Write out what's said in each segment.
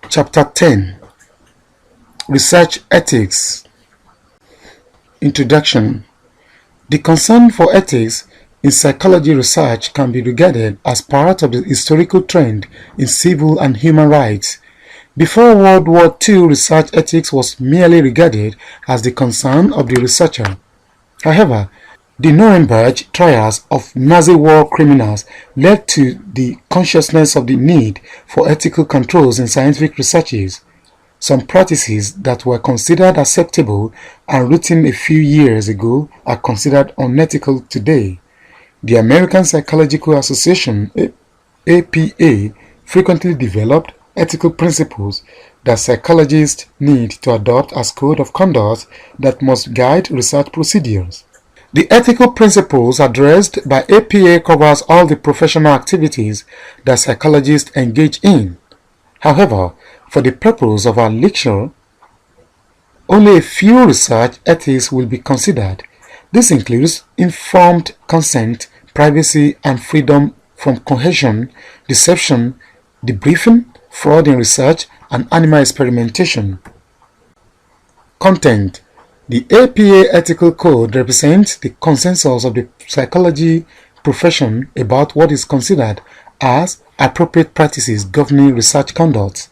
Chapter 10: Research Ethics. Introduction. The concern for ethics in psychology research can be regarded as part of the historical trend in civil and human rights. Before World War II, research ethics was merely regarded as the concern of the researcher. However, the Nuremberg trials of Nazi war criminals led to the consciousness of the need for ethical controls in scientific researches. Some practices that were considered acceptable and routine a few years ago are considered unethical today. The American Psychological Association (APA) frequently developed ethical principles that psychologists need to adopt as code of conduct that must guide research procedures. The ethical principles addressed by APA covers all the professional activities that psychologists engage in. However, for the purpose of our lecture, only a few research ethics will be considered. This includes informed consent, privacy and freedom from coercion, deception, debriefing, fraud in research, and animal experimentation. Content. The APA Ethical Code represents the consensus of the psychology profession about what is considered as appropriate practices governing research conduct.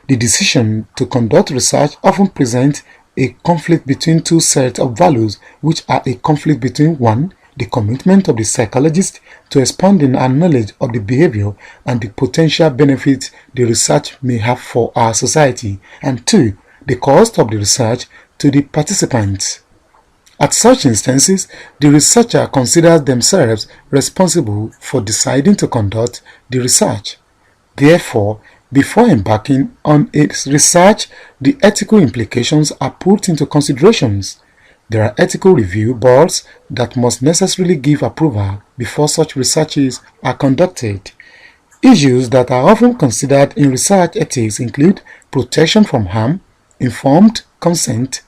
The decision to conduct research often presents a conflict between two sets of values, which are a conflict between 1. The commitment of the psychologist to expanding our knowledge of the behavior and the potential benefits the research may have for our society, and 2. The cost of the research to the participants. At such instances, the researcher considers themselves responsible for deciding to conduct the research. Therefore, before embarking on its research, the ethical implications are put into considerations. There are ethical review boards that must necessarily give approval before such researches are conducted. Issues that are often considered in research ethics include protection from harm, informed consent,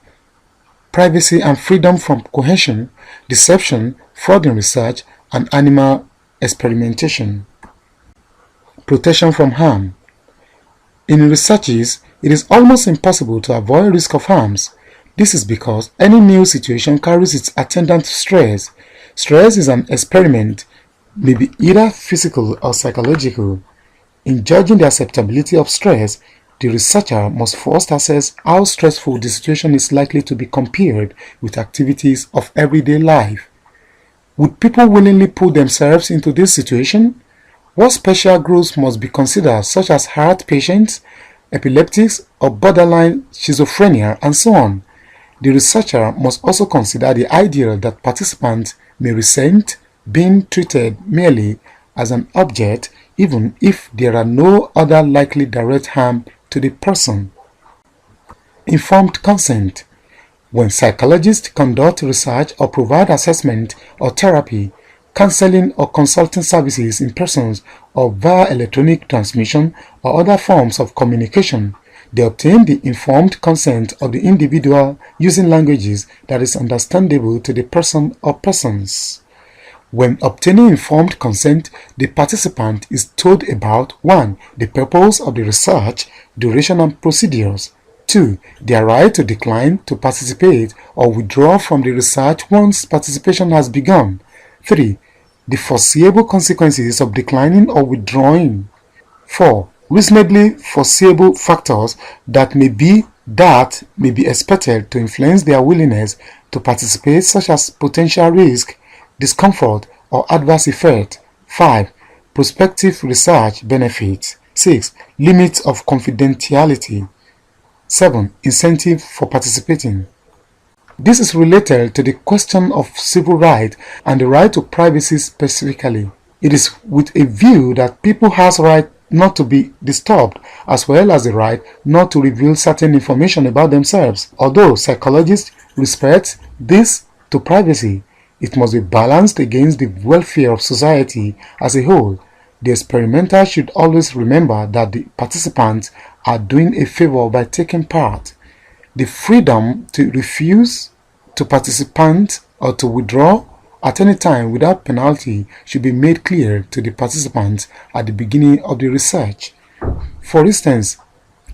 privacy and freedom from coercion, deception, fraud in research, and animal experimentation. Protection from harm. In researches, it is almost impossible to avoid risk of harms. This is because any new situation carries its attendant stress. Stress is an experiment, may be either physical or psychological. In judging the acceptability of stress, the researcher must first assess how stressful the situation is likely to be compared with activities of everyday life. Would people willingly put themselves into this situation? What special groups must be considered, such as heart patients, epileptics, or borderline schizophrenia, and so on? The researcher must also consider the idea that participants may resent being treated merely as an object, even if there are no other likely direct harm to the person. Informed consent. When psychologists conduct research or provide assessment or therapy, counseling or consulting services in persons or via electronic transmission or other forms of communication, they obtain the informed consent of the individual using languages that is understandable to the person or persons. When obtaining informed consent, the participant is told about 1. The purpose of the research, duration and procedures. 2. Their right to decline to participate or withdraw from the research once participation has begun. 3. The foreseeable consequences of declining or withdrawing. 4. Reasonably foreseeable factors that may be expected to influence their willingness to participate, such as potential risk, discomfort, or adverse effect. 5. Prospective research benefits. 6. Limits of confidentiality. 7. Incentive for participating. This is related to the question of civil rights and the right to privacy specifically. It is with a view that people have right not to be disturbed, as well as the right not to reveal certain information about themselves. Although psychologists respect this to privacy, it must be balanced against the welfare of society as a whole. The experimenter should always remember that the participants are doing a favor by taking part. The freedom to refuse to participate or to withdraw at any time without penalty should be made clear to the participants at the beginning of the research. For instance,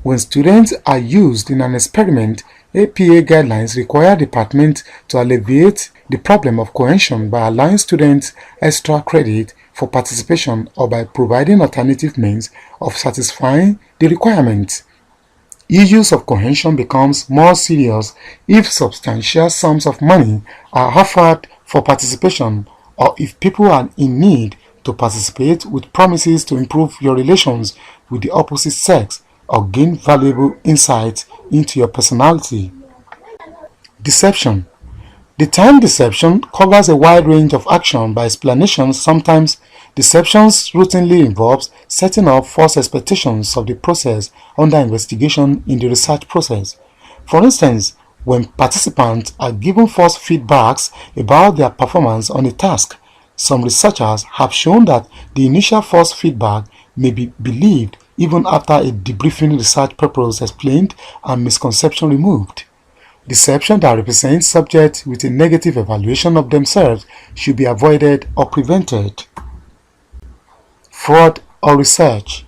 When students are used in an experiment, APA guidelines require department to alleviate the problem of coercion by allowing students extra credit for participation or by providing alternative means of satisfying the requirements. Issues of coercion becomes more serious if substantial sums of money are offered for participation or if people are in need to participate with promises to improve your relations with the opposite sex or gain valuable insight into your personality. Deception. The term deception covers a wide range of action by explanation. Sometimes deceptions routinely involves setting up false expectations of the process under investigation in the research process. For instance, when participants are given false feedbacks about their performance on a task, some researchers have shown that the initial false feedback may be believed even after a debriefing, research purpose explained and misconception removed. Deception that represents subjects with a negative evaluation of themselves should be avoided or prevented. Fraud or research.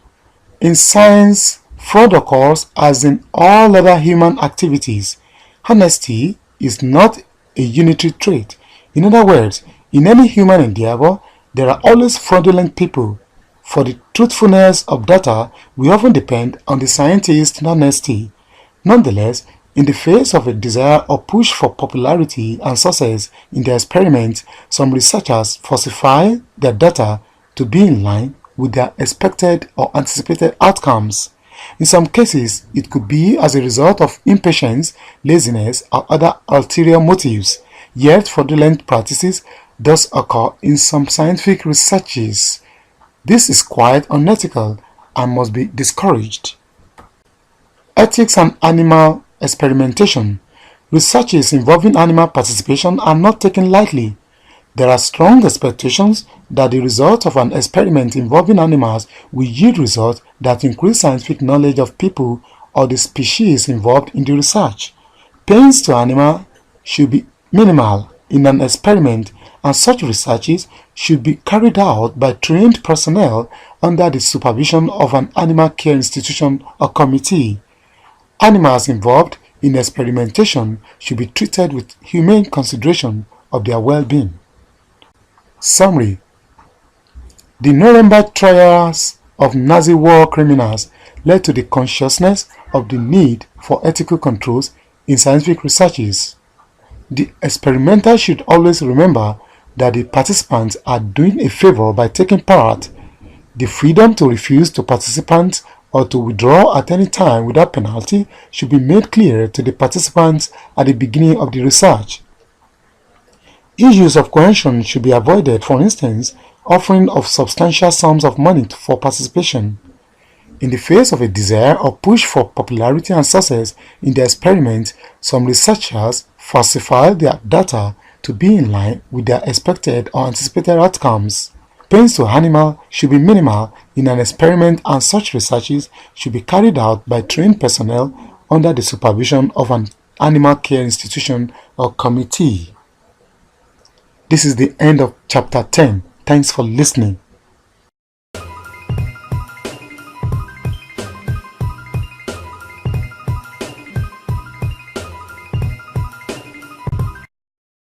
In science, fraud occurs as in all other human activities. Honesty is not a unitary trait. In other words, in any human endeavor, there are always fraudulent people. For the truthfulness of data, we often depend on the scientist's honesty. Nonetheless, in the face of a desire or push for popularity and success in their experiments, some researchers falsify their data to be in line with their expected or anticipated outcomes. In some cases, it could be as a result of impatience, laziness, or other ulterior motives. Yet, fraudulent practices does occur in some scientific researches. This is quite unethical and must be discouraged. Ethics and animal experimentation. Researches involving animal participation are not taken lightly. There are strong expectations that the result of an experiment involving animals will yield results that increase scientific knowledge of people or the species involved in the research. Pains to animals should be minimal in an experiment, and such researches should be carried out by trained personnel under the supervision of an animal care institution or committee. Animals involved in experimentation should be treated with humane consideration of their well-being. Summary. The Nuremberg trials of Nazi war criminals led to the consciousness of the need for ethical controls in scientific researches. The experimenter should always remember that the participants are doing a favor by taking part. The freedom to refuse to participate or to withdraw at any time without penalty should be made clear to the participants at the beginning of the research. Issues of coercion should be avoided, for instance, offering of substantial sums of money for participation. In the face of a desire or push for popularity and success in the experiment, some researchers falsify their data to be in line with their expected or anticipated outcomes. Pains to animals should be minimal in an experiment, and such researches should be carried out by trained personnel under the supervision of an animal care institution or committee. This is the end of chapter 10. Thanks for listening.